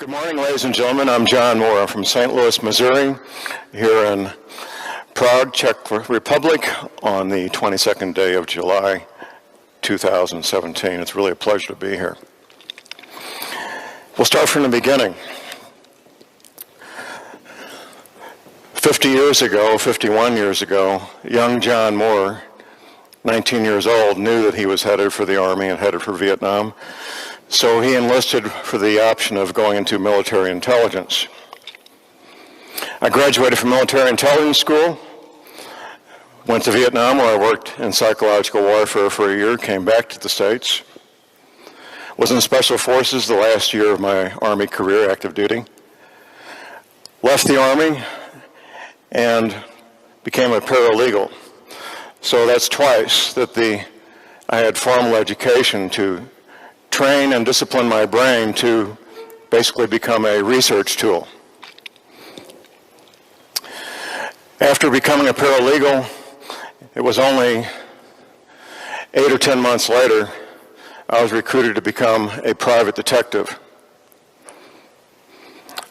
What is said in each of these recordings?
Good morning, ladies and gentlemen. I'm John Moore. I'm from St. Louis, Missouri, here in proud Czech Republic on the 22nd day of July, 2017. It's really a pleasure to be here. We'll start from the beginning. 50 years ago, 51 years ago, young John Moore, 19 years old, knew that he was headed for the Army and headed for Vietnam. So he enlisted for the option of going into military intelligence. I graduated from military intelligence school, went to Vietnam where I worked in psychological warfare for a year, came back to the States, was in Special Forces the last year of my Army career, active duty, left the Army and became a paralegal. So that's twice that I had formal education to train and discipline my brain to basically become a research tool. After becoming a paralegal, it was only 8 or 10 months later, I was recruited to become a private detective.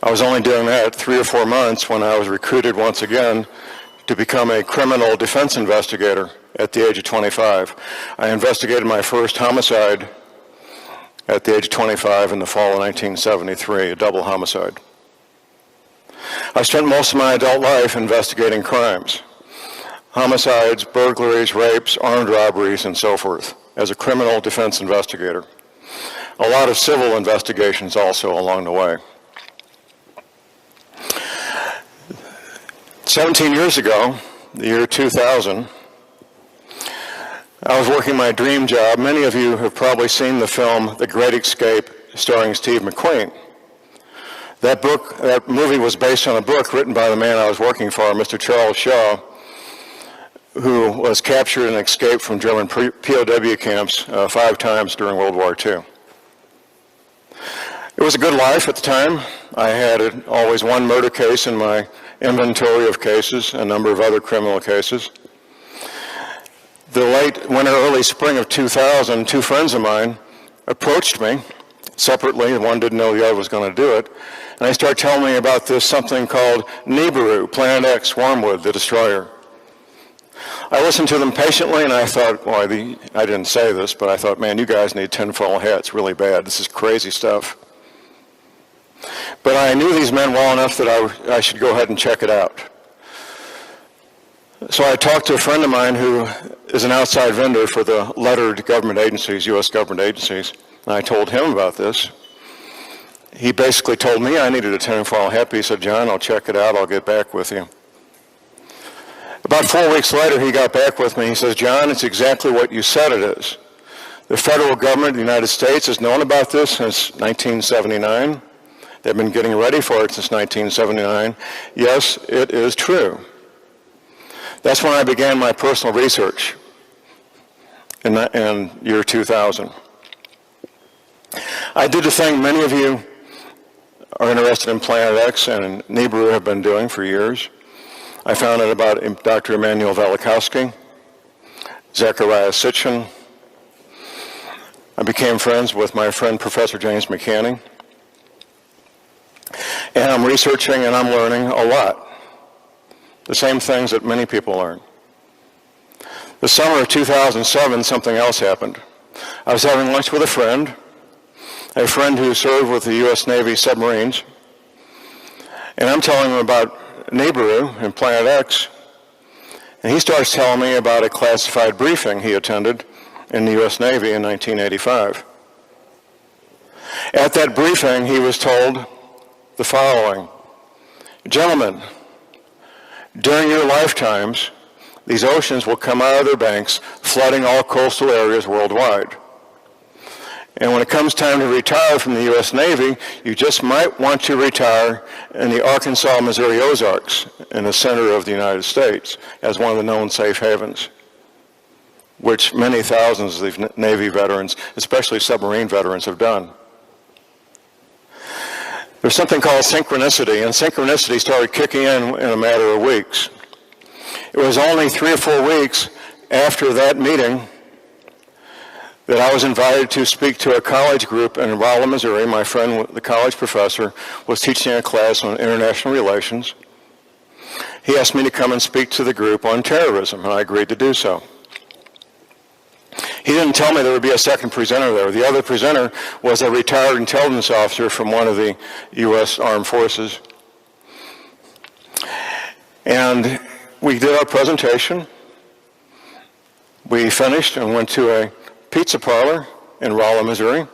I was only doing that 3 or 4 months when I was recruited once again to become a criminal defense investigator at the age of 25. I investigated my first homicide at the age of 25 in the fall of 1973, a double homicide. I spent most of my adult life investigating crimes, homicides, burglaries, rapes, armed robberies, and so forth, as a criminal defense investigator. A lot of civil investigations also along the way. 17 years ago, the year 2000, I was working my dream job. Many of you have probably seen the film The Great Escape, starring Steve McQueen. That movie was based on a book written by the man I was working for, Mr. Charles Shaw, who was captured and escaped from German POW camps 5 times during World War II. It was a good life at the time. I had always one murder case in my inventory of cases, a number of other criminal cases. The late winter, early spring of 2000, 2 friends of mine approached me separately. One didn't know the other was going to do it. And they started telling me about this something called Nibiru, Planet X, Wormwood, the destroyer. I listened to them patiently and I thought, well, I didn't say this, but I thought, man, you guys need tinfoil hats really bad. This is crazy stuff. But I knew these men well enough that I should go ahead and check it out. So I talked to a friend of mine who is an outside vendor for the lettered government agencies, U.S. government agencies, and I told him about this. He basically told me I needed a tinfoil hat. He said, John, I'll check it out. I'll get back with you. About 4 weeks later, he got back with me. He says, John, it's exactly what you said it is. The federal government of the United States has known about this since 1979. They've been getting ready for it since 1979. Yes, it is true. That's when I began my personal research in year 2000. I did the thing many of you are interested in Planet X and Nibiru have been doing for years. I found out about Dr. Emanuel Velikovsky, Zechariah Sitchin. I became friends with my friend Professor James McCanny. And I'm researching and I'm learning a lot. The same things that many people learn. The summer of 2007, something else happened. I was having lunch with a friend who served with the U.S. Navy submarines, and I'm telling him about Nibiru and Planet X, and he starts telling me about a classified briefing he attended in the U.S. Navy in 1985. At that briefing, he was told the following: gentlemen, during your lifetimes, these oceans will come out of their banks, flooding all coastal areas worldwide. And when it comes time to retire from the U.S. Navy, you just might want to retire in the Arkansas, Missouri Ozarks, in the center of the United States, as one of the known safe havens, which many thousands of Navy veterans, especially submarine veterans, have done. There's something called synchronicity, and synchronicity started kicking in a matter of weeks. It was only 3 or 4 weeks after that meeting that I was invited to speak to a college group in Rolla, Missouri. My friend, the college professor, was teaching a class on international relations. He asked me to come and speak to the group on terrorism, and I agreed to do so. He didn't tell me there would be a second presenter there. The other presenter was a retired intelligence officer from one of the U.S. Armed Forces. And we did our presentation. We finished and went to a pizza parlor in Rolla, Missouri,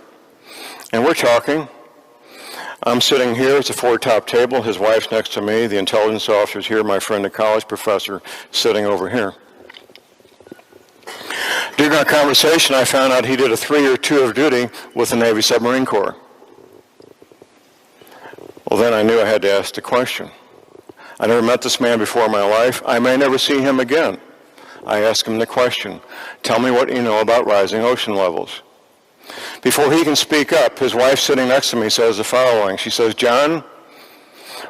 and we're talking. I'm sitting here, it's a four-top table, his wife's next to me, the intelligence officer's here, my friend, the college professor, sitting over here. During our conversation, I found out he did a 3-year tour of duty with the Navy Submarine Corps. Well, then I knew I had to ask the question. I never met this man before in my life. I may never see him again. I asked him the question, tell me what you know about rising ocean levels. Before he can speak up, his wife sitting next to me says the following. She says, John,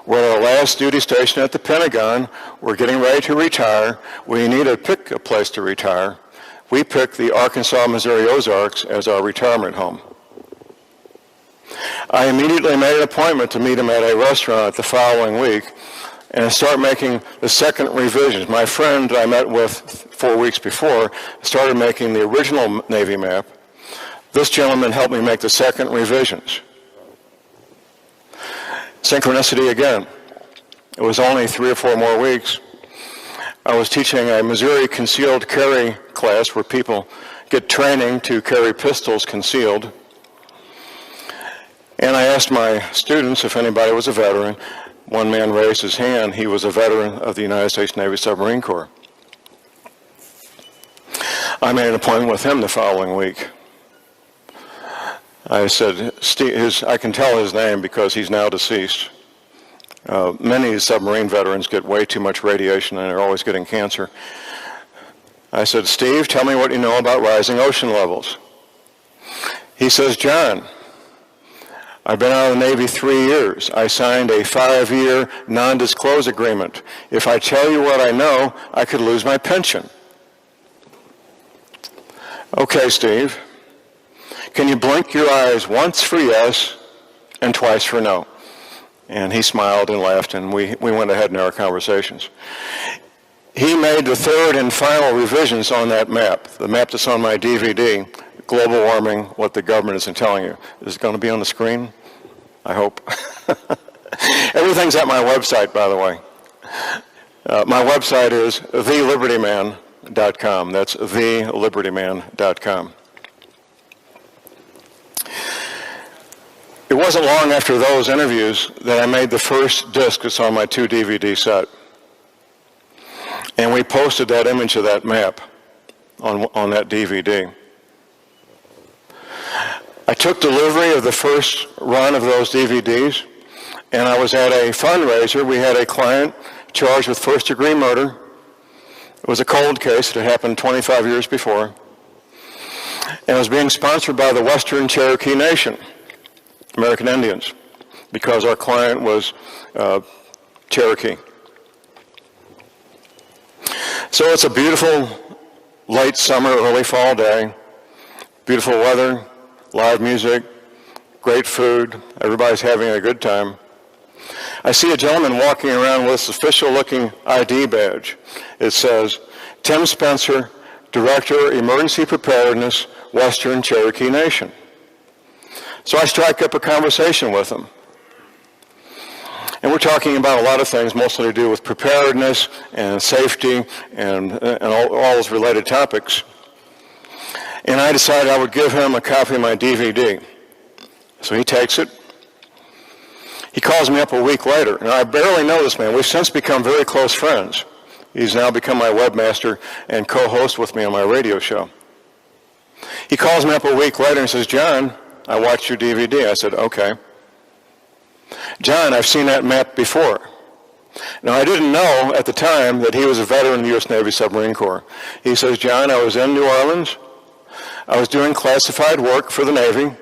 we're at our last duty station at the Pentagon. We're getting ready to retire. We need to pick a place to retire. We picked the Arkansas, Missouri Ozarks as our retirement home. I immediately made an appointment to meet him at a restaurant the following week and start making the second revisions. My friend I met with 4 weeks before started making the original Navy map. This gentleman helped me make the second revisions. Synchronicity again. It was only 3 or 4 more weeks. I was teaching a Missouri concealed carry class where people get training to carry pistols concealed. And I asked my students if anybody was a veteran. One man raised his hand. He was a veteran of the United States Navy Submarine Corps. I made an appointment with him the following week. I said, Steve, I can tell his name because he's now deceased. Many submarine veterans get way too much radiation and they're always getting cancer. I said, Steve, tell me what you know about rising ocean levels. He says, John, I've been out of the Navy 3 years. I signed a 5-year non-disclose agreement. If I tell you what I know, I could lose my pension. Okay, Steve. Can you blink your eyes once for yes and twice for no? And he smiled and laughed, and we went ahead in our conversations. He made the third and final revisions on that map, the map that's on my DVD, Global Warming, What the Government Isn't Telling You. Is it going to be on the screen? I hope. Everything's at my website, by the way. My website is thelibertyman.com. That's thelibertyman.com. It wasn't long after those interviews that I made the first disc that's on my 2 DVD set. And we posted that image of that map on that DVD. I took delivery of the first run of those DVDs, and I was at a fundraiser. We had a client charged with first-degree murder. It was a cold case that had happened 25 years before. And it was being sponsored by the Western Cherokee Nation, American Indians, because our client was Cherokee. So it's a beautiful late summer, early fall day, beautiful weather, live music, great food, everybody's having a good time. I see a gentleman walking around with this official-looking ID badge. It says, Tim Spencer, Director, Emergency Preparedness, Western Cherokee Nation. So I strike up a conversation with him. And we're talking about a lot of things, mostly to do with preparedness and safety and all those related topics. And I decided I would give him a copy of my DVD. So he takes it. He calls me up a week later, and I barely know this man. We've since become very close friends. He's now become my webmaster and co-host with me on my radio show. He calls me up a week later and says, John, I watched your DVD. I said, okay. John, I've seen that map before. Now, I didn't know at the time that he was a veteran of the U.S. Navy Submarine Corps. He says, John, I was in New Orleans. I was doing classified work for the Navy.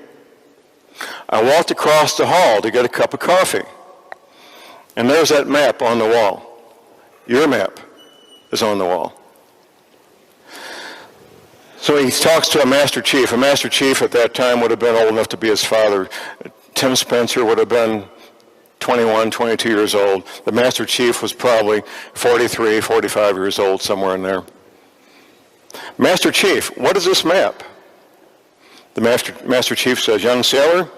I walked across the hall to get a cup of coffee. And there's that map on the wall. Your map is on the wall. So he talks to a Master Chief. A Master Chief at that time would have been old enough to be his father. Tim Spencer would have been 21, 22 years old. The Master Chief was probably 43, 45 years old, somewhere in there. Master Chief, what is this map? The Master Chief says, young sailor,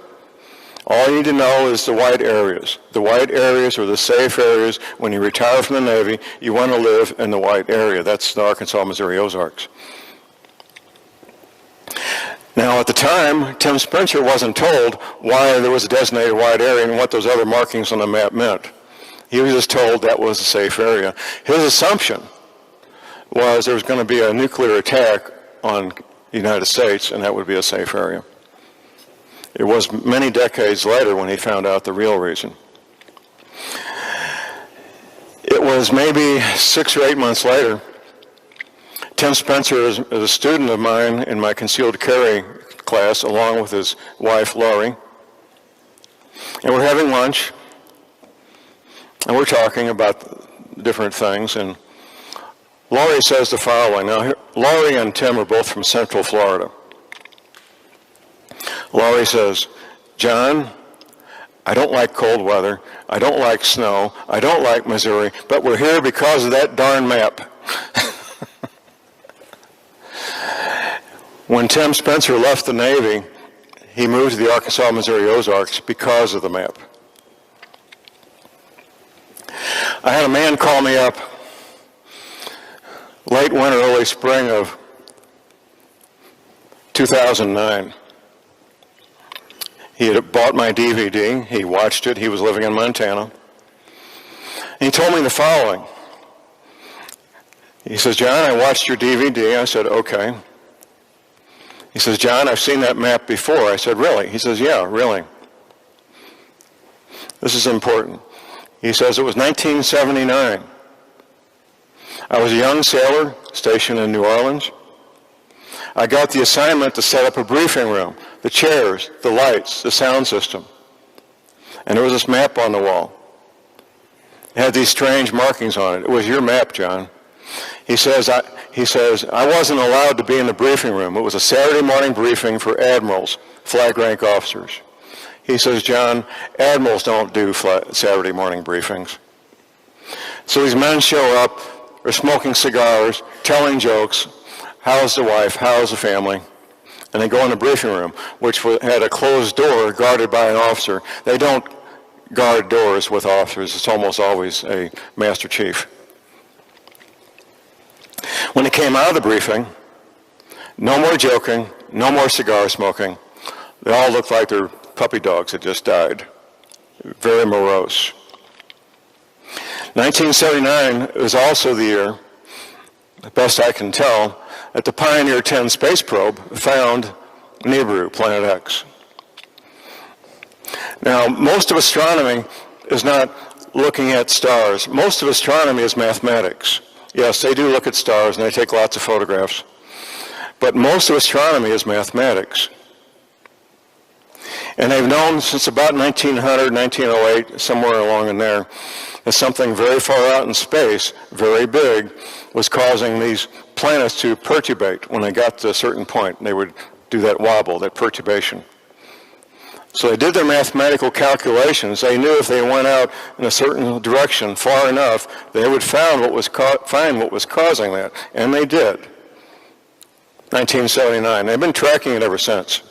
all you need to know is the white areas. The white areas are the safe areas. When you retire from the Navy, you want to live in the white area. That's the Arkansas, Missouri Ozarks. Now, at the time, Tim Spencer wasn't told why there was a designated white area and what those other markings on the map meant. He was just told that was a safe area. His assumption was there was going to be a nuclear attack on the United States, and that would be a safe area. It was many decades later when he found out the real reason. It was maybe 6 or 8 months later. Tim Spencer is a student of mine in my concealed carry class, along with his wife, Laurie. And we're having lunch, and we're talking about different things, and Laurie says the following. Now, Laurie and Tim are both from Central Florida. Laurie says, John, I don't like cold weather, I don't like snow, I don't like Missouri, but we're here because of that darn map. When Tim Spencer left the Navy, he moved to the Arkansas, Missouri Ozarks because of the map. I had a man call me up late winter, early spring of 2009. He had bought my DVD, he watched it, he was living in Montana. And he told me the following. He says, John, I watched your DVD. I said, okay. He says, John, I've seen that map before. I said, really? He says, yeah, really. This is important. He says, it was 1979. I was a young sailor stationed in New Orleans. I got the assignment to set up a briefing room, the chairs, the lights, the sound system. And there was this map on the wall. It had these strange markings on it. It was your map, John. He says, I wasn't allowed to be in the briefing room. It was a Saturday morning briefing for admirals, flag rank officers. He says, John, admirals don't do Saturday morning briefings. So these men show up, they're smoking cigars, telling jokes, how's the wife, how's the family, and they go in the briefing room, which had a closed door guarded by an officer. They don't guard doors with officers. It's almost always a Master Chief. When it came out of the briefing, no more joking, no more cigar smoking. They all looked like their puppy dogs had just died. Very morose. 1979 was also the year, the best I can tell, that the Pioneer 10 space probe found Nibiru, Planet X. Now, most of astronomy is not looking at stars. Most of astronomy is mathematics. Yes, they do look at stars and they take lots of photographs. But most of astronomy is mathematics. And they've known since about 1900, 1908, somewhere along in there, that something very far out in space, very big, was causing these planets to perturbate. When they got to a certain point, they would do that wobble, that perturbation. So they did their mathematical calculations. They knew if they went out in a certain direction far enough, they would find what was causing that. And they did. 1979. They've been tracking it ever since.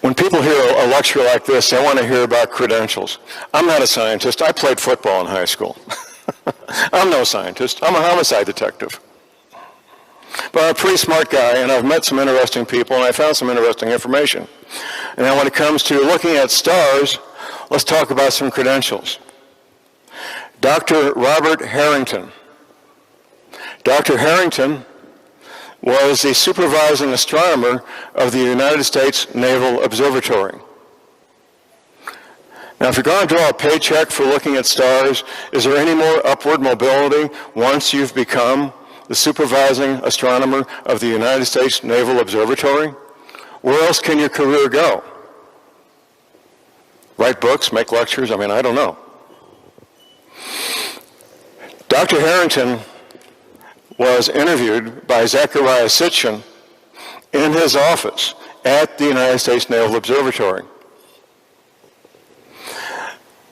When people hear a lecture like this, they want to hear about credentials. I'm not a scientist. I played football in high school. I'm no scientist. I'm a homicide detective. But I'm a pretty smart guy, and I've met some interesting people, and I found some interesting information. And now when it comes to looking at stars, let's talk about some credentials. Dr. Robert Harrington. Dr. Harrington was the supervising astronomer of the United States Naval Observatory. Now, if you're going to draw a paycheck for looking at stars, is there any more upward mobility once you've become the supervising astronomer of the United States Naval Observatory? Where else can your career go? Write books, make lectures? I mean, I don't know. Dr. Harrington was interviewed by Zecharia Sitchin in his office at the United States Naval Observatory.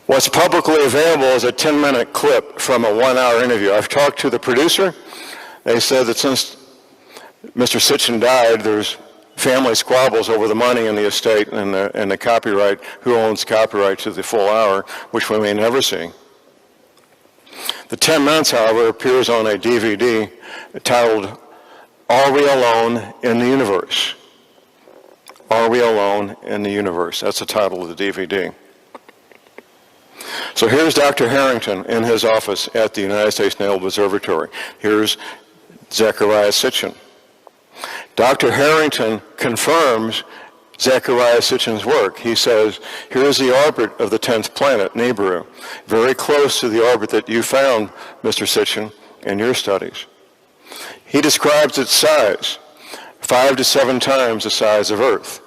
What's publicly available is a 10-minute clip from a 1-hour interview. I've talked to the producer. They said that since Mr. Sitchin died, there's family squabbles over the money in the estate and the copyright, who owns copyright to the full hour, which we may never see. The 10 minutes, however, appears on a DVD titled, Are We Alone in the Universe? Are We Alone in the Universe? That's the title of the DVD. So here's Dr. Harrington in his office at the United States Naval Observatory. Here's Zecharia Sitchin. Dr. Harrington confirms Zecharia Sitchin's work. He says, here's the orbit of the 10th planet, Nibiru, very close to the orbit that you found, Mr. Sitchin, in your studies. He describes its size, 5 to 7 times the size of Earth.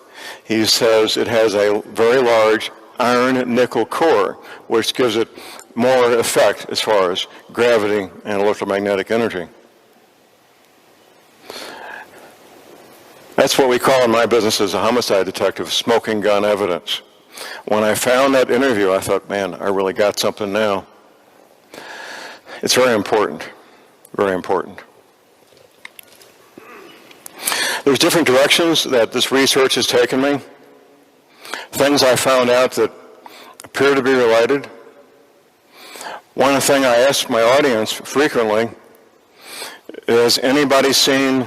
He says it has a very large iron-nickel core, which gives it more effect as far as gravity and electromagnetic energy. That's what we call in my business as a homicide detective, smoking gun evidence. When I found that interview, I thought, man, I really got something now. It's very important, very important. There's different directions that this research has taken me. Things I found out that appear to be related. One thing I ask my audience frequently is, anybody seen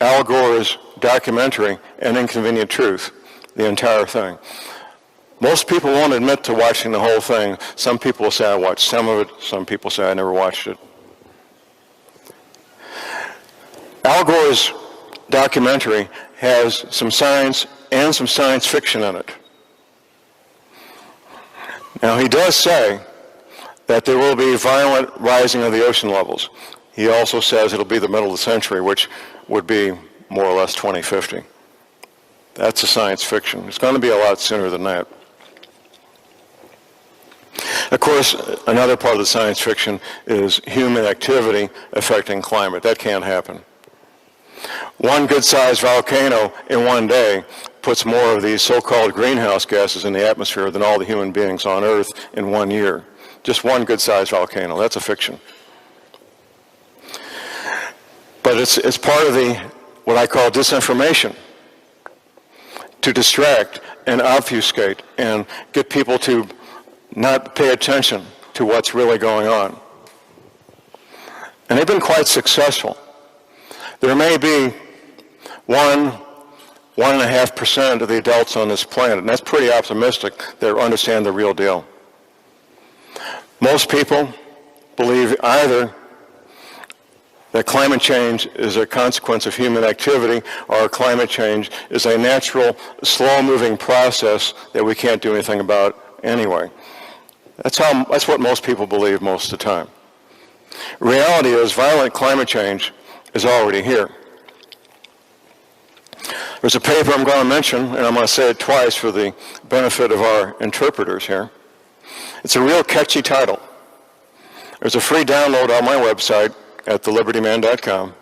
Al Gore's documentary, An Inconvenient Truth, the entire thing? Most people won't admit to watching the whole thing. Some people will say I watched some of it. Some people say I never watched it. Al Gore's documentary has some science and some science fiction in it. Now, he does say that there will be violent rising of the ocean levels. He also says it'll be the middle of the century, which would be more or less 2050. That's a science fiction. It's going to be a lot sooner than that. Of course, another part of the science fiction is human activity affecting climate. That can't happen. One good-sized volcano in one day puts more of these so-called greenhouse gases in the atmosphere than all the human beings on Earth in 1 year. Just one good-sized volcano. That's a fiction. But it's part of the, what I call disinformation, to distract and obfuscate and get people to not pay attention to what's really going on. And they've been quite successful. There may be 1.5% of the adults on this planet, and that's pretty optimistic, that understand the real deal. Most people believe either that climate change is a consequence of human activity, or climate change is a natural, slow-moving process that we can't do anything about anyway. That's what most people believe most of the time. Reality is, violent climate change is already here. There's a paper I'm going to mention, and I'm going to say it twice for the benefit of our interpreters here. It's a real catchy title. There's a free download on my website at thelibertyman.com.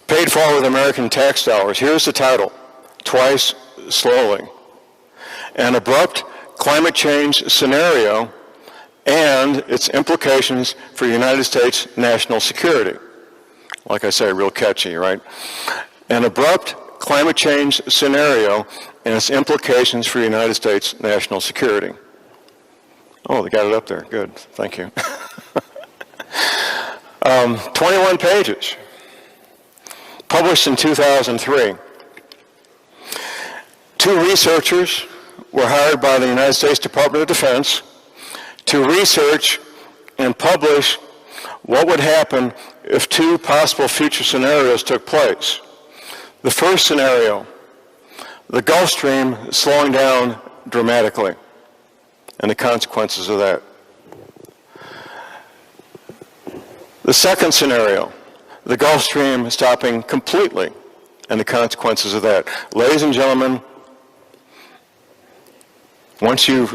Paid for with American tax dollars. Here's the title, twice slowly. An abrupt climate change scenario and its implications for United States national security. Like I say, real catchy, right? An abrupt climate change scenario and its implications for United States national security. Oh, they got it up there. Good. Thank you. 21 pages. Published in 2003. 2 researchers were hired by the United States Department of Defense to research and publish what would happen if 2 possible future scenarios took place. The first scenario, the Gulf Stream slowing down dramatically, and the consequences of that. The second scenario, the Gulf Stream stopping completely, and the consequences of that. Ladies and gentlemen, once you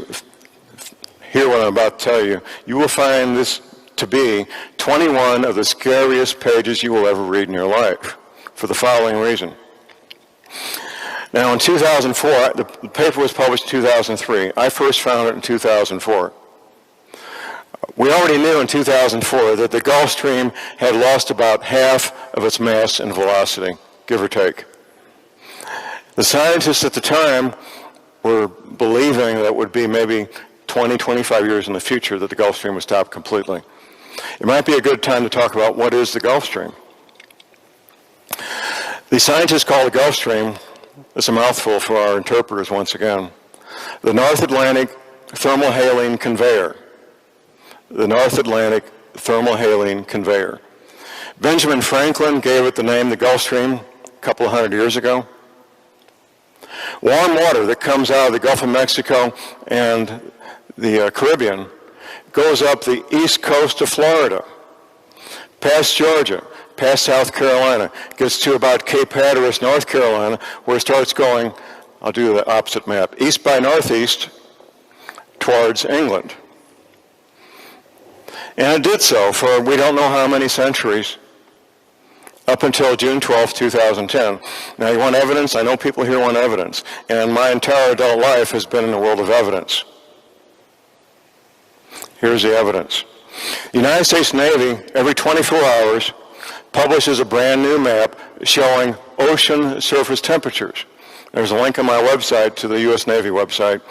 hear what I'm about to tell you, you will find this to be 21 of the scariest pages you will ever read in your life, for the following reason. Now, in 2004, the paper was published in 2003. I first found it in 2004. We already knew in 2004 that the Gulf Stream had lost about half of its mass and velocity, give or take. The scientists at the time were believing that it would be maybe 20, 25 years in the future that the Gulf Stream would stop completely. It might be a good time to talk about what is the Gulf Stream. The scientists call the Gulf Stream, it's a mouthful for our interpreters once again, the North Atlantic Thermohaline Conveyor. The North Atlantic Thermohaline Conveyor. Benjamin Franklin gave it the name the Gulf Stream a couple of hundred years ago. Warm water that comes out of the Gulf of Mexico and the Caribbean goes up the east coast of Florida, past Georgia, past South Carolina, gets to about Cape Hatteras, North Carolina, where it starts going, I'll do the opposite map, east by northeast towards England. And it did so for we don't know how many centuries, up until June 12, 2010. Now, you want evidence? I know people here want evidence. And my entire adult life has been in the world of evidence. Here's the evidence. The United States Navy, every 24 hours, publishes a brand new map showing ocean surface temperatures. There's a link on my website to the U.S. Navy website.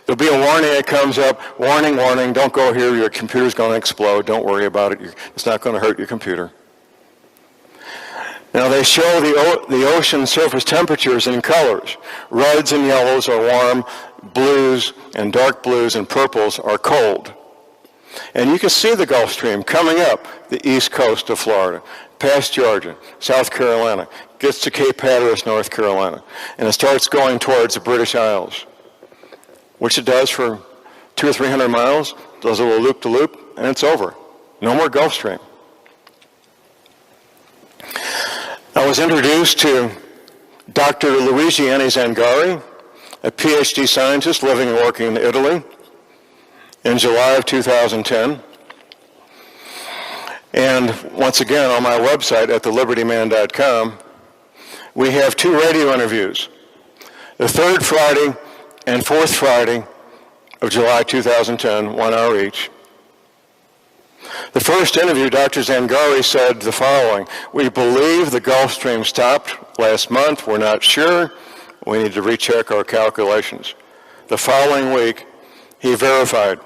There'll be a warning that comes up, warning, warning, don't go here, your computer's going to explode, don't worry about it, it's not going to hurt your computer. Now they show the ocean surface temperatures in colors. Reds and yellows are warm, blues and dark blues and purples are cold. And you can see the Gulf Stream coming up the east coast of Florida, past Georgia, South Carolina, gets to Cape Hatteras, North Carolina, and it starts going towards the British Isles, which it does for 200 or 300 miles, does a little loop-to-loop, and it's over. No more Gulf Stream. I was introduced to Dr. Luigi Zangari, a PhD scientist living and working in Italy, in July of 2010. And once again, on my website at thelibertyman.com, we have 2 radio interviews. The 3rd Friday and 4th Friday of July 2010, 1 hour each. The first interview, Dr. Zangari said the following: we believe the Gulf Stream stopped last month, we're not sure, we need to recheck our calculations. The following week, he verified,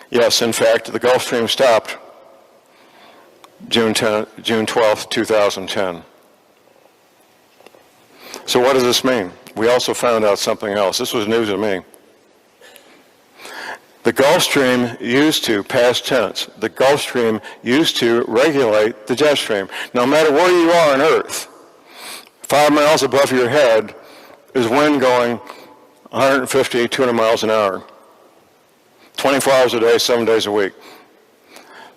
yes, in fact, the Gulf Stream stopped June 12, 2010. So what does this mean? We also found out something else. This was news to me. The Gulf Stream used to, past tense, the Gulf Stream used to regulate the jet stream. No matter where you are on Earth, 5 miles above your head is wind going 150, 200 miles an hour. 24 hours a day, 7 days a week.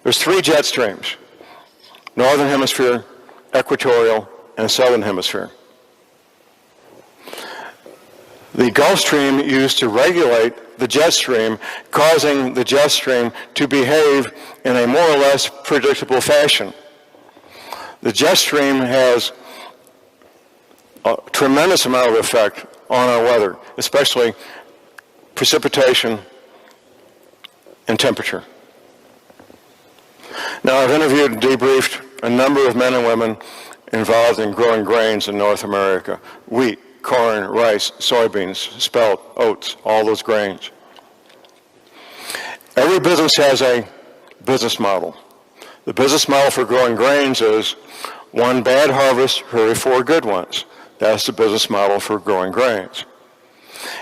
There's 3 jet streams: Northern Hemisphere, Equatorial, and Southern Hemisphere. The Gulf Stream used to regulate the jet stream, causing the jet stream to behave in a more or less predictable fashion. The jet stream has a tremendous amount of effect on our weather, especially precipitation and temperature. Now, I've interviewed and debriefed a number of men and women involved in growing grains in North America: wheat, corn, rice, soybeans, spelt, oats, all those grains. Every business has a business model. The business model for growing grains is 1 bad harvest, hurry 4 good ones. That's the business model for growing grains.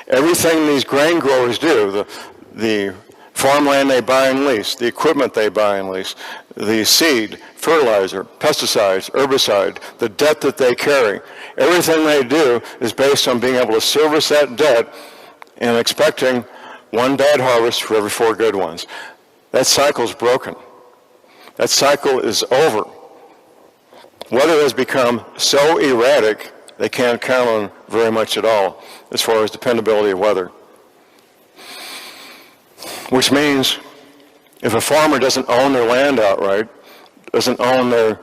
Everything these grain growers do, the farmland they buy and lease, the equipment they buy and lease, the seed, fertilizer, pesticides, herbicide, the debt that they carry, everything they do is based on being able to service that debt and expecting 1 bad harvest for every 4 good ones. That cycle is broken. That cycle is over. Weather has become so erratic they can't count on very much at all as far as dependability of weather. Which means If a farmer doesn't own their land outright, doesn't own their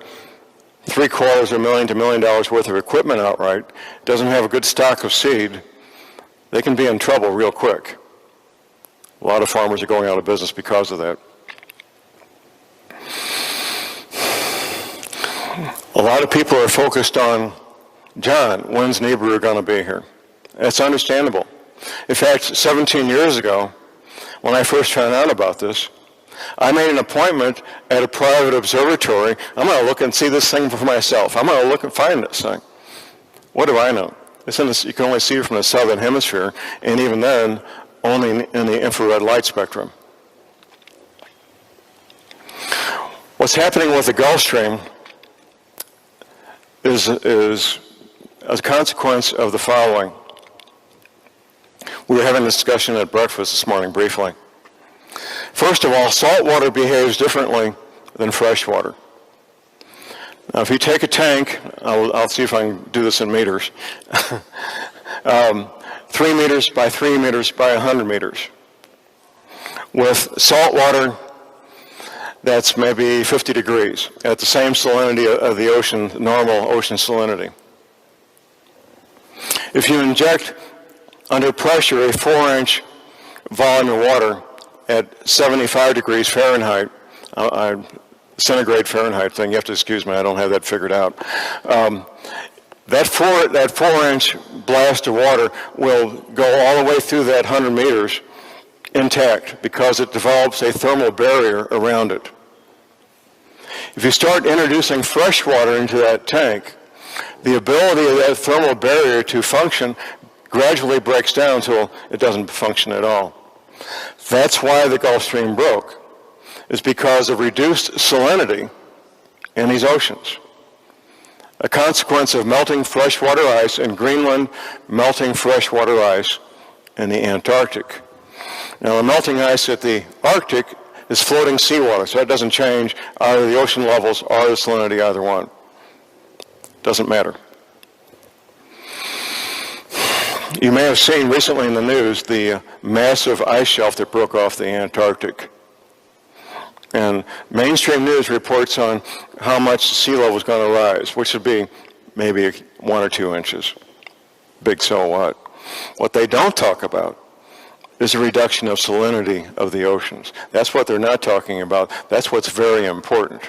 $750,000 to $1 million worth of equipment outright, doesn't have a good stock of seed, they can be in trouble real quick. A lot of farmers are going out of business because of that. A lot of people are focused on, John, when's Niebuhr going to be here? That's understandable. In fact, 17 years ago, when I first found out about this, I made an appointment at a private observatory. I'm going to look and see this thing for myself. I'm going to look and find this thing. What do I know? You can only see it from the southern hemisphere, and even then, only in the infrared light spectrum. What's happening with the Gulf Stream is a consequence of the following. We were having a discussion at breakfast this morning briefly. First of all, salt water behaves differently than fresh water. Now, if you take a tank, I'll see if I can do this in meters, 3 meters by 3 meters by 100 meters. With salt water, that's maybe 50 degrees at the same salinity of the ocean, normal ocean salinity. If you inject under pressure a 4-inch volume of water at 75 degrees Fahrenheit, centigrade Fahrenheit thing, you have to excuse me, I don't have that figured out. That 4-inch blast of water will go all the way through that 100 meters intact because it develops a thermal barrier around it. If you start introducing fresh water into that tank, the ability of that thermal barrier to function gradually breaks down until it doesn't function at all. That's why the Gulf Stream broke, is because of reduced salinity in these oceans. A consequence of melting freshwater ice in Greenland, melting freshwater ice in the Antarctic. Now, the melting ice at the Arctic is floating seawater, so that doesn't change either the ocean levels or the salinity, either one. Doesn't matter. You may have seen recently in the news the massive ice shelf that broke off the Antarctic. And mainstream news reports on how much the sea level is going to rise, which would be maybe 1 or 2 inches. Big so what? What they don't talk about is a reduction of salinity of the oceans. That's what they're not talking about. That's what's very important.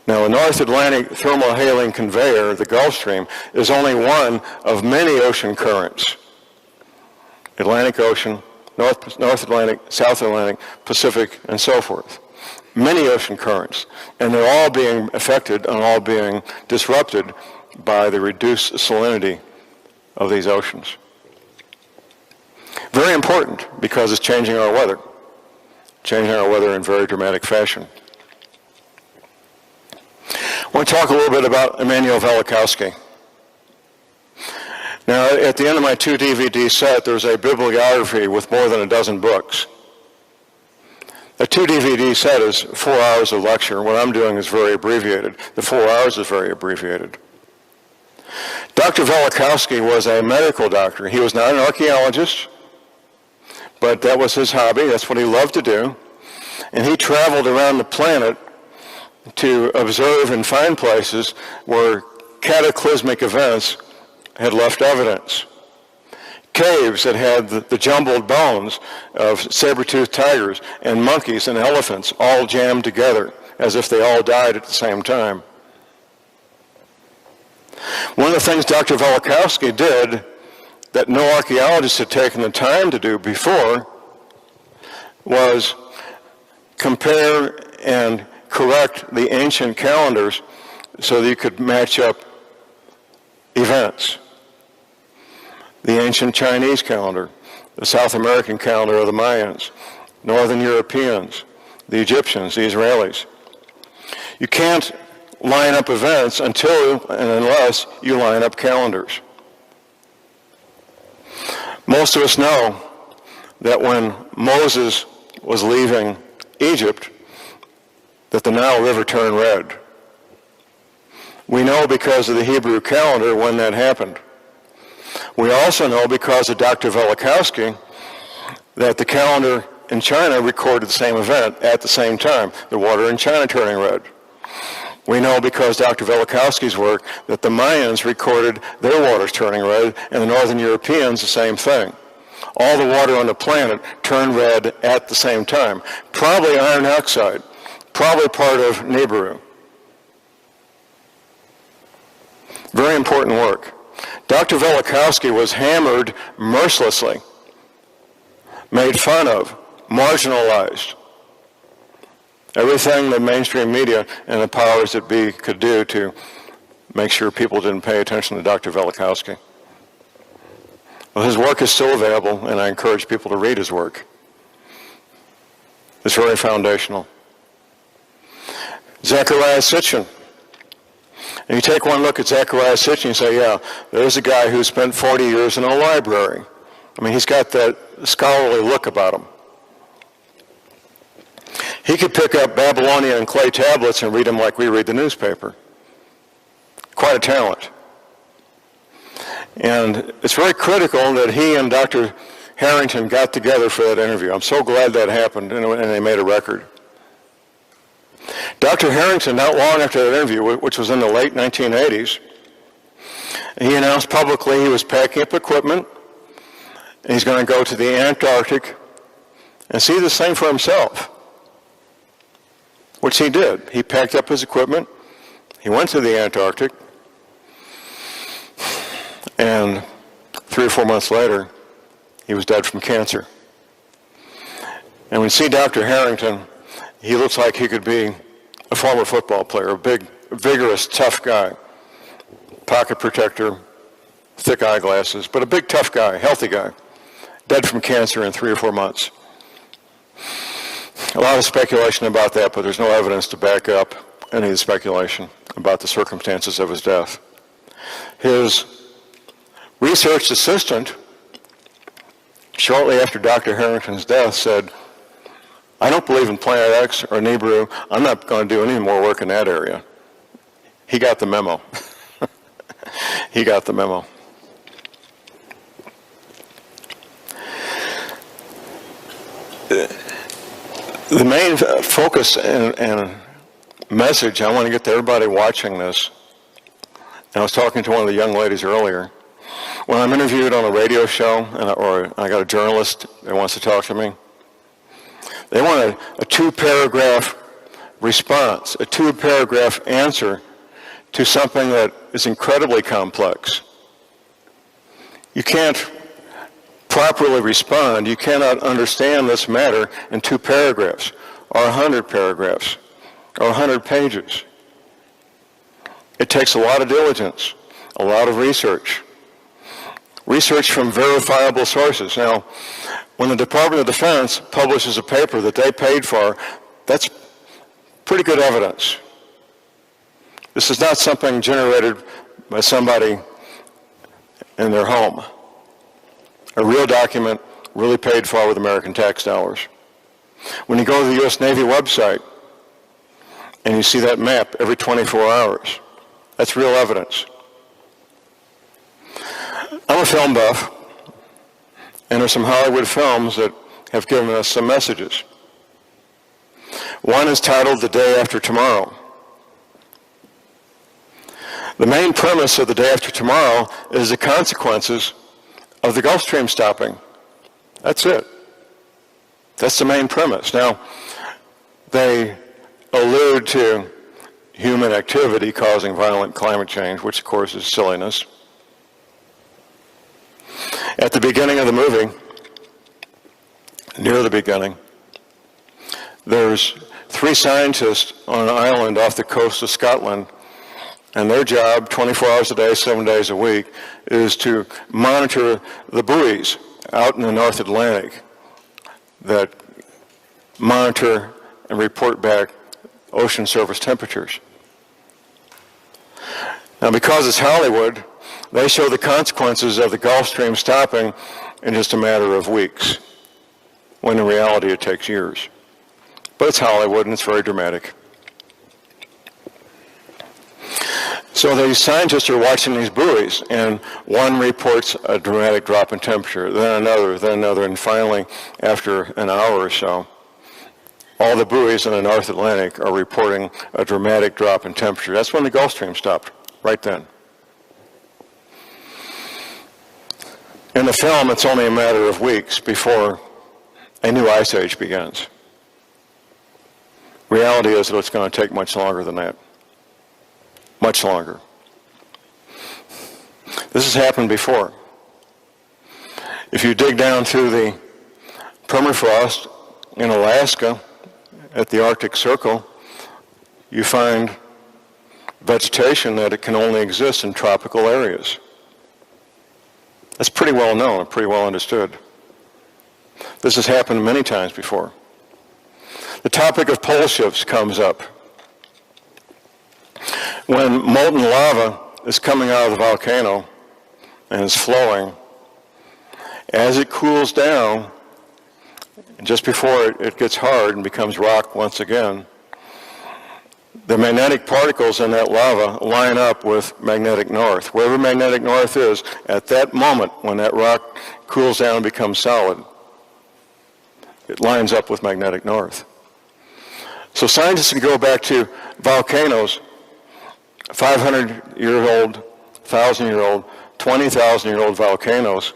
Now, the North Atlantic thermohaline conveyor, the Gulf Stream, is only one of many ocean currents. Atlantic Ocean, North Atlantic, South Atlantic, Pacific, and so forth. Many ocean currents. And they're all being affected and all being disrupted by the reduced salinity of these oceans. Very important because it's changing our weather in very dramatic fashion. I want to talk a little bit about Immanuel Velikovsky. Now, at the end of my 2 DVD set, there's a bibliography with more than a dozen books. A 2 DVD set is 4 hours of lecture. What I'm doing is very abbreviated. The 4 hours is very abbreviated. Dr. Velikovsky was a medical doctor. He was not an archaeologist, but that was his hobby. That's what he loved to do. And he traveled around the planet to observe and find places where cataclysmic events had left evidence. Caves that had the jumbled bones of saber-toothed tigers and monkeys and elephants all jammed together as if they all died at the same time. One of the things Dr. Velikovsky did that no archaeologist had taken the time to do before was compare and correct the ancient calendars so that you could match up events. The ancient Chinese calendar, the South American calendar of the Mayans, Northern Europeans, the Egyptians, the Israelis. You can't line up events until and unless you line up calendars. Most of us know that when Moses was leaving Egypt, that the Nile River turned red. We know because of the Hebrew calendar when that happened. We also know because of Dr. Velikovsky that the calendar in China recorded the same event at the same time, the water in China turning red. We know because Dr. Velikovsky's work that the Mayans recorded their waters turning red, and the Northern Europeans the same thing. All the water on the planet turned red at the same time. Probably iron oxide, probably part of Nibiru. Very important work. Dr. Velikovsky was hammered mercilessly, made fun of, marginalized. Everything the mainstream media and the powers that be could do to make sure people didn't pay attention to Dr. Velikovsky. Well, his work is still available, and I encourage people to read his work. It's very foundational. Zecharia Sitchin. And you take one look at Zecharia Sitchin and you say, yeah, there's a guy who spent 40 years in a library. I mean, he's got that scholarly look about him. He could pick up Babylonian and clay tablets and read them like we read the newspaper. Quite a talent. And it's very critical that he and Dr. Harrington got together for that interview. I'm so glad that happened, and they made a record. Dr. Harrington, not long after that interview, which was in the late 1980s, he announced publicly he was packing up equipment, and he's going to go to the Antarctic and see this thing for himself, which he did. He packed up his equipment, he went to the Antarctic, and 3 or 4 months later, he was dead from cancer. And when you see Dr. Harrington, he looks like he could be a former football player, a big, vigorous, tough guy. Pocket protector, thick eyeglasses, but a big, tough guy, healthy guy. Dead from cancer in 3 or 4 months. A lot of speculation about that, but there's no evidence to back up any of the speculation about the circumstances of his death. His research assistant, shortly after Dr. Harrington's death, said, I don't believe in Planet X or Nibiru. I'm not going to do any more work in that area. He got the memo. He got the memo. The main focus and message I want to get to everybody watching this, and I was talking to one of the young ladies earlier, when I'm interviewed on a radio show or I got a journalist that wants to talk to me, they want a 2-paragraph response, a 2-paragraph answer to something that is incredibly complex. You can't properly respond. You cannot understand this matter in 2 paragraphs or 100 paragraphs or 100 pages. It takes a lot of diligence, a lot of research. Research from verifiable sources. Now, when the Department of Defense publishes a paper that they paid for, that's pretty good evidence. This is not something generated by somebody in their home. A real document, really paid for with American tax dollars. When you go to the U.S. Navy website and you see that map every 24 hours, that's real evidence. I'm a film buff, and there's some Hollywood films that have given us some messages. One is titled The Day After Tomorrow. The main premise of The Day After Tomorrow is the consequences of the Gulf Stream stopping. That's it. That's the main premise. Now, they allude to human activity causing violent climate change, which of course is silliness. At the beginning of the movie, near the beginning, there's 3 scientists on an island off the coast of Scotland, and their job, 24 hours a day, 7 days a week, is to monitor the buoys out in the North Atlantic that monitor and report back ocean surface temperatures. Now, because it's Hollywood, they show the consequences of the Gulf Stream stopping in just a matter of weeks, when in reality it takes years. But it's Hollywood and it's very dramatic. So these scientists are watching these buoys, and one reports a dramatic drop in temperature, then another, and finally, after an hour or so, all the buoys in the North Atlantic are reporting a dramatic drop in temperature. That's when the Gulf Stream stopped, right then. In the film, it's only a matter of weeks before a new ice age begins. Reality is that it's going to take much longer than that. Much longer. This has happened before. If you dig down through the permafrost in Alaska at the Arctic Circle, you find vegetation that it can only exist in tropical areas. That's pretty well known, pretty well understood. This has happened many times before. The topic of pole shifts comes up. When molten lava is coming out of the volcano and is flowing, as it cools down, just before it gets hard and becomes rock once again, the magnetic particles in that lava line up with magnetic north. Wherever magnetic north is, at that moment when that rock cools down and becomes solid, it lines up with magnetic north. So scientists can go back to volcanoes, 500-year-old, 1,000-year-old, 20,000-year-old volcanoes,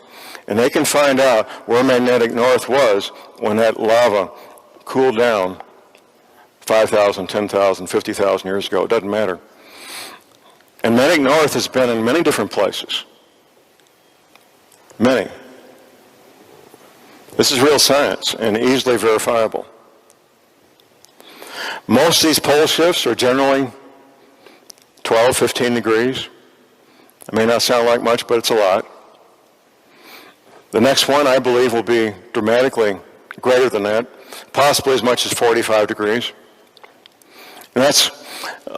and they can find out where magnetic north was when that lava cooled down 5,000, 10,000, 50,000 years ago. It doesn't matter. And magnetic north has been in many different places. Many. This is real science and easily verifiable. Most of these pole shifts are generally 12, 15 degrees. It may not sound like much, but it's a lot. The next one, I believe, will be dramatically greater than that, possibly as much as 45 degrees. And that's,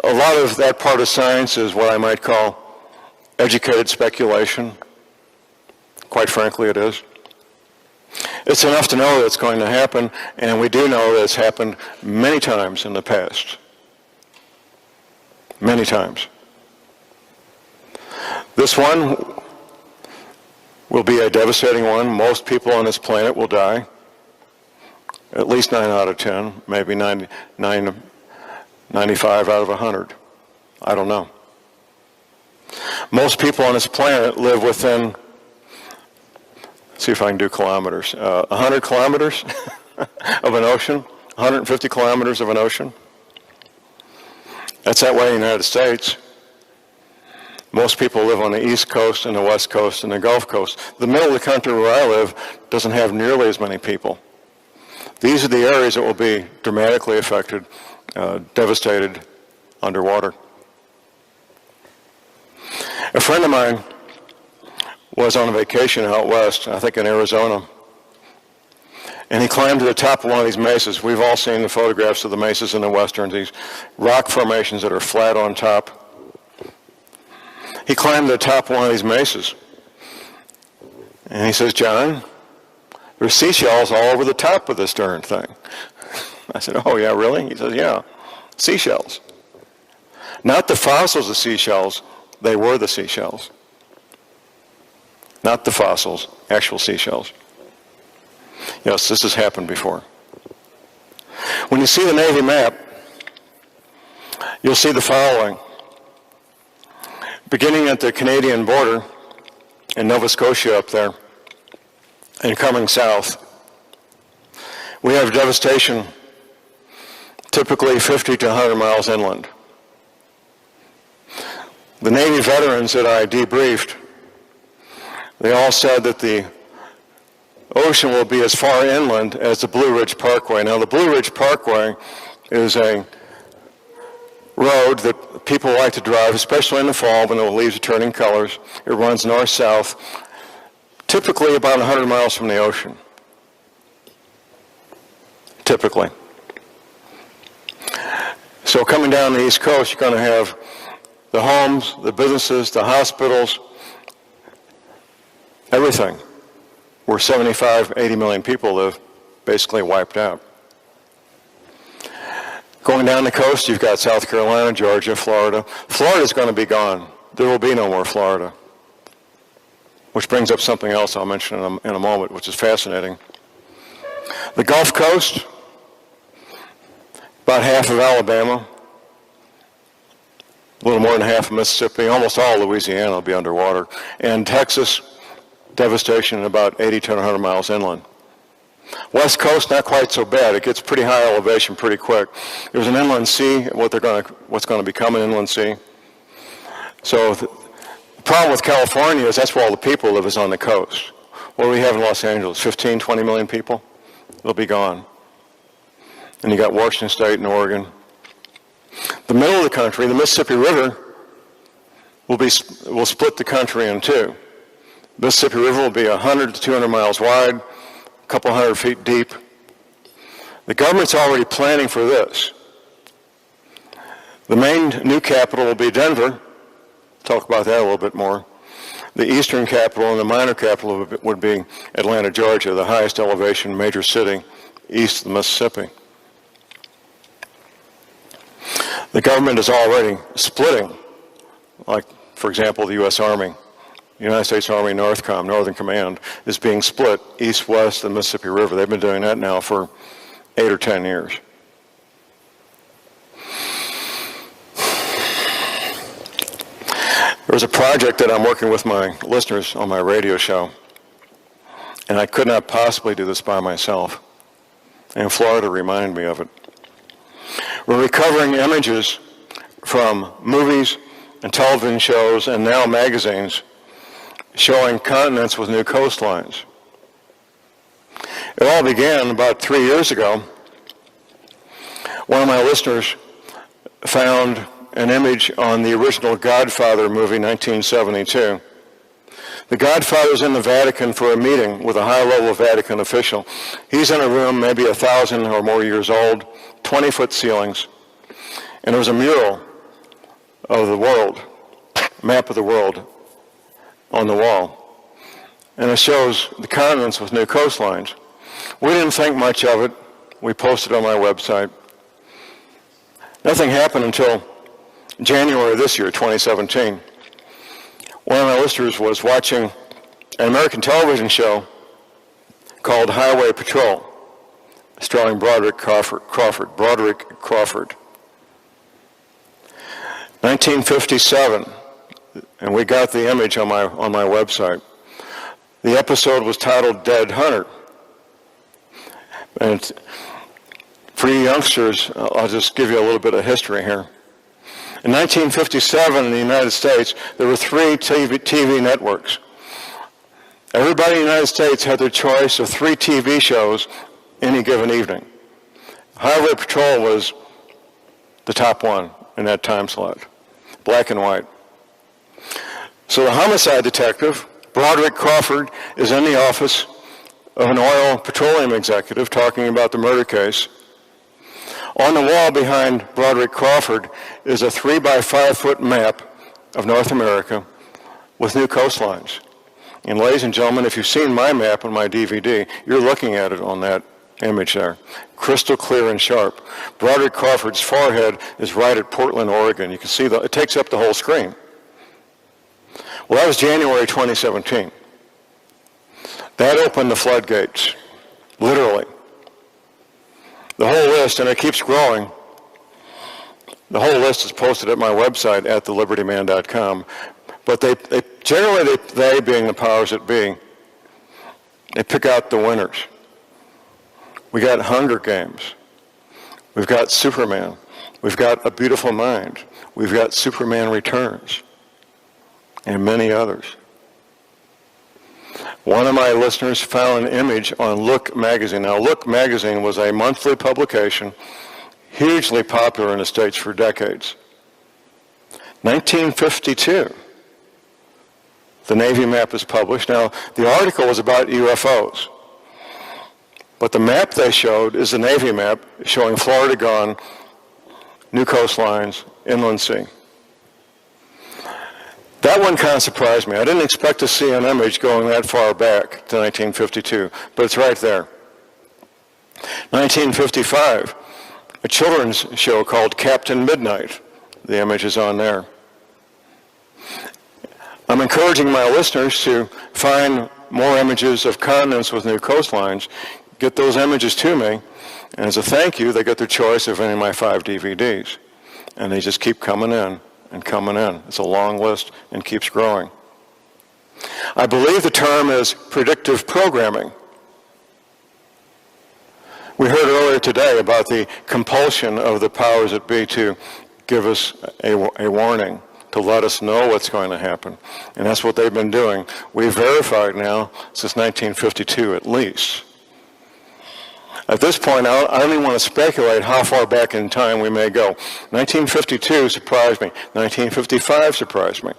a lot of that part of science is what I might call educated speculation. Quite frankly, it is. It's enough to know that it's going to happen, and we do know that it's happened many times in the past. Many times. This one will be a devastating one. Most people on this planet will die. At least 9 out of 10, maybe 95 out of 100. I don't know. Most people on this planet live within, see if I can do kilometers, 100 kilometers of an ocean, 150 kilometers of an ocean. That's that way in the United States. Most people live on the East Coast and the West Coast and the Gulf Coast. The middle of the country where I live doesn't have nearly as many people. These are the areas that will be dramatically affected, devastated underwater. A friend of mine was on a vacation out west, I think in Arizona, and he climbed to the top of one of these mesas. We've all seen the photographs of the mesas in the westerns, these rock formations that are flat on top. He climbed to the top of one of these mesas, and he says, "John, there's seashells all over the top of this darn thing." I said, "Oh, yeah, really?" He says, "Yeah, seashells. Not the fossils of seashells, they were the seashells. Not the fossils, actual seashells." Yes, this has happened before. When you see the Navy map, you'll see the following. Beginning at the Canadian border in Nova Scotia up there, and coming south, we have devastation typically 50 to 100 miles inland. The Navy veterans that I debriefed, they all said that the ocean will be as far inland as the Blue Ridge Parkway. Now, the Blue Ridge Parkway is a road that people like to drive, especially in the fall when the leaves are turning colors. It runs north-south, typically about 100 miles from the ocean. Typically. So coming down the East Coast, you're going to have the homes, the businesses, the hospitals, everything, where 75, 80 million people live, basically wiped out. Going down the coast, you've got South Carolina, Georgia, Florida. Florida's going to be gone. There will be no more Florida. Which brings up something else I'll mention in a moment, which is fascinating. The Gulf Coast, about half of Alabama, a little more than half of Mississippi, almost all Louisiana will be underwater, and Texas, devastation about 80 to 100 miles inland. West Coast, not quite so bad. It gets pretty high elevation pretty quick. There's an inland sea, what's going to become an inland sea. So the problem with California is that's where all the people live, is on the coast. What do we have in Los Angeles? 15, 20 million people? They'll be gone. And you got Washington State and Oregon. The middle of the country, the Mississippi River, will split the country in two. The Mississippi River will be 100 to 200 miles wide, a couple hundred feet deep. The government's already planning for this. The main new capital will be Denver. Talk about that a little bit more. The eastern capital and the minor capital would be Atlanta, Georgia, the highest elevation major city east of the Mississippi. The government is already splitting, like, for example, the U.S. Army. The United States Army Northcom, Northern Command, is being split east-west of the Mississippi River. They've been doing that now for 8 or 10 years. There was a project that I'm working with my listeners on my radio show, and I could not possibly do this by myself. And Florida reminded me of it. We're recovering images from movies and television shows and now magazines showing continents with new coastlines. It all began about 3 years ago. One of my listeners found an image on the original Godfather movie, 1972. The Godfather's in the Vatican for a meeting with a high-level Vatican official. He's in a room maybe 1,000 or more years old, 20-foot ceilings, and there was a mural of the world, map of the world, on the wall. And it shows the continents with new coastlines. We didn't think much of it. We posted it on my website. Nothing happened until January of this year, 2017. One of my listeners was watching an American television show called Highway Patrol, starring Broderick Crawford. 1957, and we got the image on my website. The episode was titled Dead Hunter. And for you youngsters, I'll just give you a little bit of history here. In 1957 in the United States, there were 3 TV networks. Everybody in the United States had their choice of 3 TV shows any given evening. Highway Patrol was the top one in that time slot, black and white. So the homicide detective, Broderick Crawford, is in the office of an oil petroleum executive talking about the murder case. On the wall behind Broderick Crawford is a 3 by 5 foot map of North America with new coastlines. And ladies and gentlemen, if you've seen my map on my DVD, you're looking at it on that image there. Crystal clear and sharp. Broderick Crawford's forehead is right at Portland, Oregon. You can see it takes up the whole screen. Well, that was January 2017. That opened the floodgates, literally. The whole list, and it keeps growing, the whole list is posted at my website at thelibertyman.com. But they being the powers that be, they pick out the winners. We got Hunger Games. We've got Superman. We've got A Beautiful Mind. We've got Superman Returns, and many others. One of my listeners found an image on Look magazine. Now, Look magazine was a monthly publication, hugely popular in the States for decades. 1952, the Navy map is published. Now, the article was about UFOs, but the map they showed is the Navy map showing Florida gone, new coastlines, inland sea. That one kind of surprised me. I didn't expect to see an image going that far back to 1952, but it's right there. 1955, a children's show called Captain Midnight. The image is on there. I'm encouraging my listeners to find more images of continents with new coastlines, get those images to me, and as a thank you, they get their choice of any of my 5 DVDs. And they just keep coming in and coming in. It's a long list and keeps growing. I believe the term is predictive programming. We heard earlier today about the compulsion of the powers that be to give us a warning, to let us know what's going to happen. And that's what they've been doing. We've verified now since 1952 at least. At this point, I don't even want to speculate how far back in time we may go. 1952 surprised me. 1955 surprised me.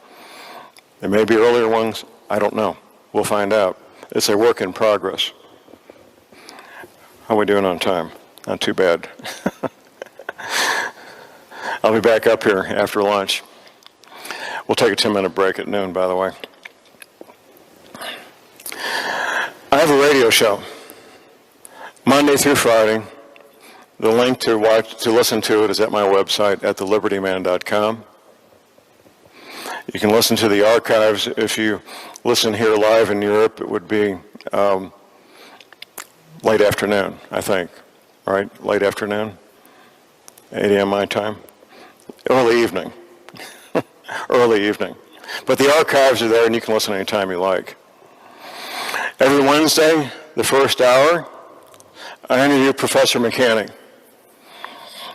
There may be earlier ones. I don't know. We'll find out. It's a work in progress. How are we doing on time? Not too bad. I'll be back up here after lunch. We'll take a 10-minute break at noon, by the way. I have a radio show, Monday through Friday. The link to listen to it is at my website at thelibertyman.com. You can listen to the archives. If you listen here live in Europe, it would be late afternoon, I think. All right, late afternoon, 8 a.m. my time. Early evening. Early evening. But the archives are there, and you can listen anytime you like. Every Wednesday, the first hour, I interview Professor McCanney.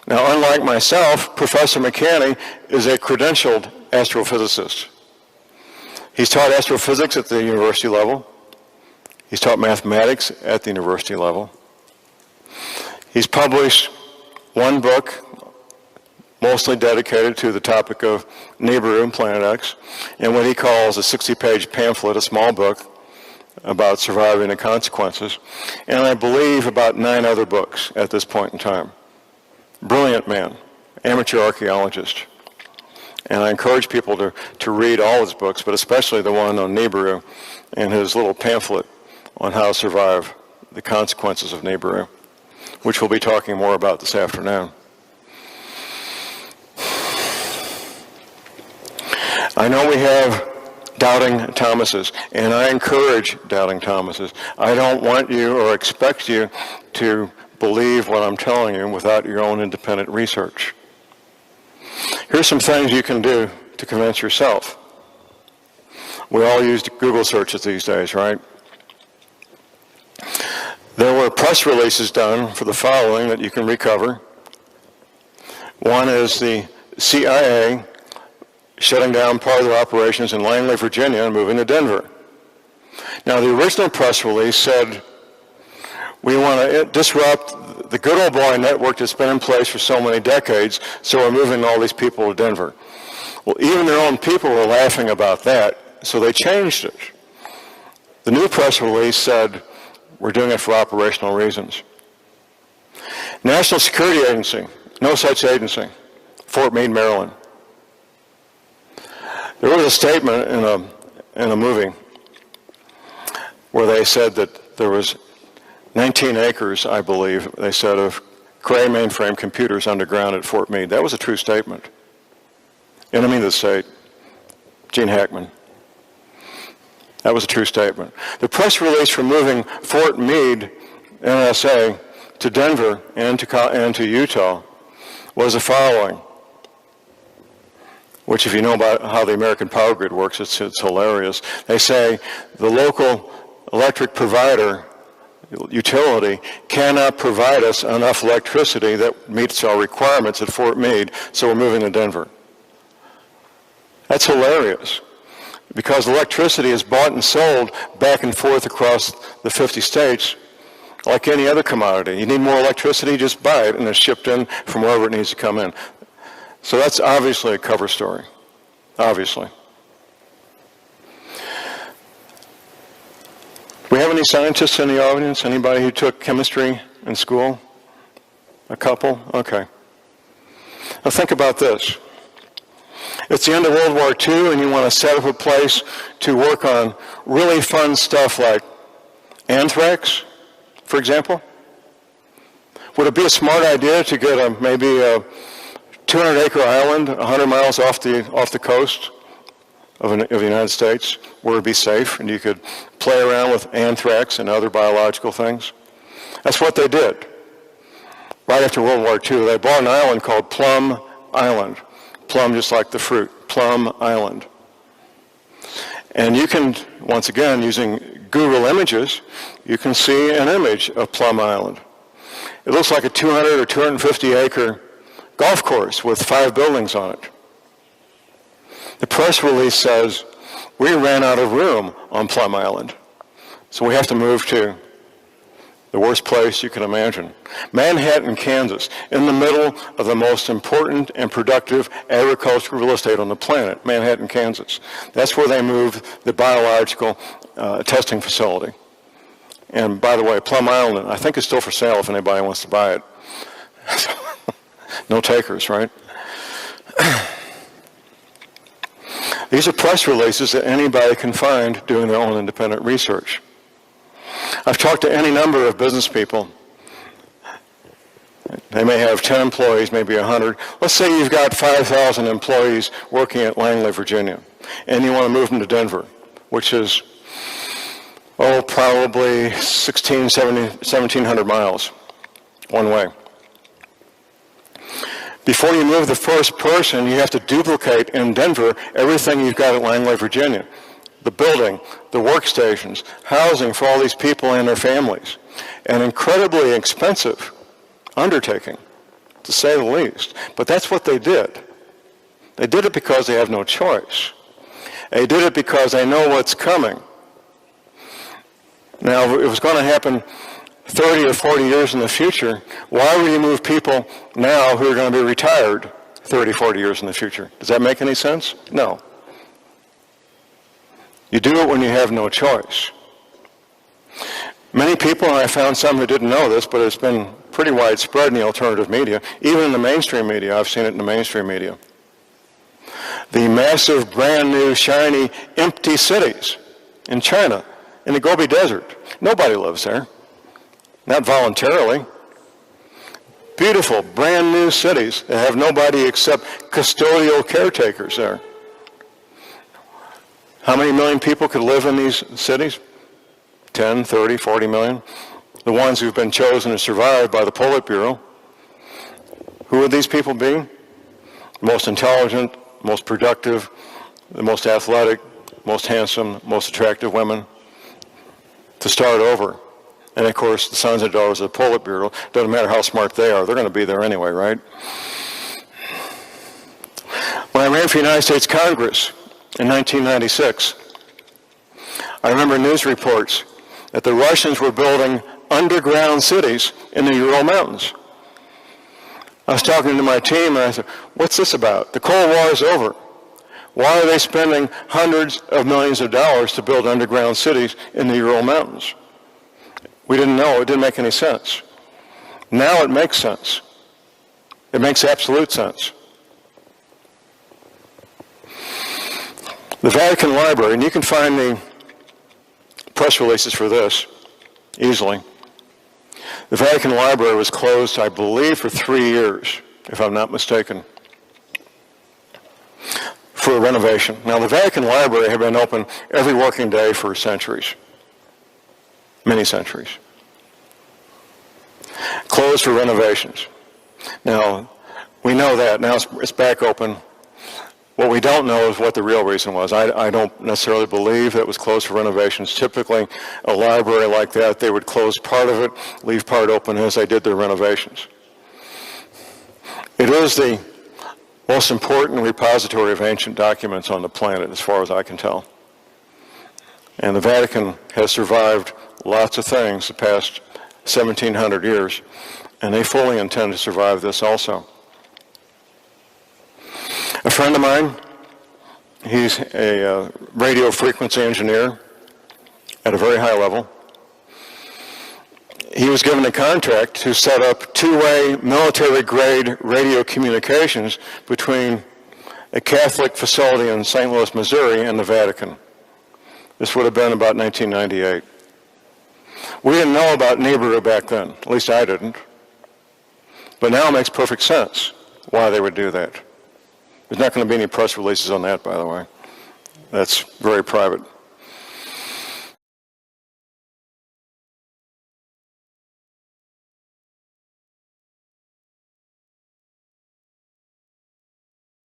Now, unlike myself, Professor McCanney is a credentialed astrophysicist. He's taught astrophysics at the university level. He's taught mathematics at the university level. He's published one book, mostly dedicated to the topic of Nibiru and Planet X, and what he calls a 60-page pamphlet, a small book, about surviving the consequences, and I believe about 9 other books at this point in time. Brilliant man, amateur archaeologist. And I encourage people to read all his books, but especially the one on Nibiru and his little pamphlet on how to survive the consequences of Nibiru, which we'll be talking more about this afternoon. I know we have doubting Thomases, and I encourage doubting Thomases. I don't want you or expect you to believe what I'm telling you without your own independent research. Here's some things you can do to convince yourself. We all use Google searches these days, right? There were press releases done for the following that you can recover. One is the CIA shutting down part of their operations in Langley, Virginia, and moving to Denver. Now, the original press release said, we want to disrupt the good old boy network that's been in place for so many decades, so we're moving all these people to Denver. Well, even their own people were laughing about that, so they changed it. The new press release said, we're doing it for operational reasons. National Security Agency, no such agency, Fort Meade, Maryland. There was a statement in a movie where they said that there was 19 acres, I believe, they said, of Cray mainframe computers underground at Fort Meade. That was a true statement. Enemy of the state, Gene Hackman. That was a true statement. The press release for moving Fort Meade, NSA, to Denver and to Utah was the following, which if you know about how the American power grid works, it's hilarious. They say the local electric provider, utility, cannot provide us enough electricity that meets our requirements at Fort Meade, so we're moving to Denver. That's hilarious, because electricity is bought and sold back and forth across the 50 states like any other commodity. You need more electricity, just buy it, and it's shipped in from wherever it needs to come in. So that's obviously a cover story, obviously. Do we have any scientists in the audience? Anybody who took chemistry in school? A couple? Okay. Now think about this. It's the end of World War II, and you want to set up a place to work on really fun stuff like anthrax, for example. Would it be a smart idea to get maybe a 200-acre island 100 miles off the coast of the United States where it would be safe and you could play around with anthrax and other biological things? That's what they did. Right after World War II, they bought an island called Plum Island. Plum just like the fruit, Plum Island. And you can, once again, using Google Images, you can see an image of Plum Island. It looks like a 200 or 250-acre golf course with 5 buildings on it. The press release says, we ran out of room on Plum Island, so we have to move to the worst place you can imagine. Manhattan, Kansas, in the middle of the most important and productive agricultural real estate on the planet, Manhattan, Kansas. That's where they moved the biological testing facility. And by the way, Plum Island, I think it's still for sale if anybody wants to buy it. No takers, right? These are press releases that anybody can find doing their own independent research. I've talked to any number of business people. They may have 10 employees, maybe 100. Let's say you've got 5,000 employees working at Langley, Virginia, and you want to move them to Denver, which is, probably 1,700 miles one way. Before you move the first person, you have to duplicate in Denver everything you've got at Langley, Virginia. The building, the workstations, housing for all these people and their families. An incredibly expensive undertaking, to say the least. But that's what they did. They did it because they have no choice. They did it because they know what's coming. Now, if it was going to happen 30 or 40 years in the future, why would you move people now who are going to be retired 30, 40 years in the future? Does that make any sense? No. You do it when you have no choice. Many people, and I found some who didn't know this, but it's been pretty widespread in the alternative media, even in the mainstream media. I've seen it in the mainstream media. The massive, brand new, shiny, empty cities in China, in the Gobi Desert. Nobody lives there. Not voluntarily. Beautiful, brand new cities that have nobody except custodial caretakers there. How many million people could live in these cities? 10, 30, 40 million. The ones who've been chosen to survive by the Politburo. Who would these people be? The most intelligent, most productive, the most athletic, most handsome, most attractive women to start over. And of course, the sons and daughters of the Politburo, doesn't matter how smart they are, they're going to be there anyway, right? When I ran for the United States Congress in 1996, I remember news reports that the Russians were building underground cities in the Ural Mountains. I was talking to my team and I said, what's this about? The Cold War is over. Why are they spending hundreds of millions of dollars to build underground cities in the Ural Mountains? We didn't know. It didn't make any sense. Now it makes sense. It makes absolute sense. The Vatican Library, and you can find the press releases for this easily. The Vatican Library was closed, I believe, for 3 years, if I'm not mistaken, for a renovation. Now, the Vatican Library had been open every working day for centuries, many centuries. Closed for renovations. Now, we know that. Now it's back open. What we don't know is what the real reason was. I don't necessarily believe that it was closed for renovations. Typically, a library like that, they would close part of it, leave part open as they did their renovations. It is the most important repository of ancient documents on the planet, as far as I can tell. And the Vatican has survived lots of things the past 1,700 years, and they fully intend to survive this also. A friend of mine, he's a radio frequency engineer at a very high level. He was given a contract to set up two-way military-grade radio communications between a Catholic facility in St. Louis, Missouri, and the Vatican. This would have been about 1998. We didn't know about Nibiru back then, at least I didn't. But now it makes perfect sense why they would do that. There's not going to be any press releases on that, by the way. That's very private.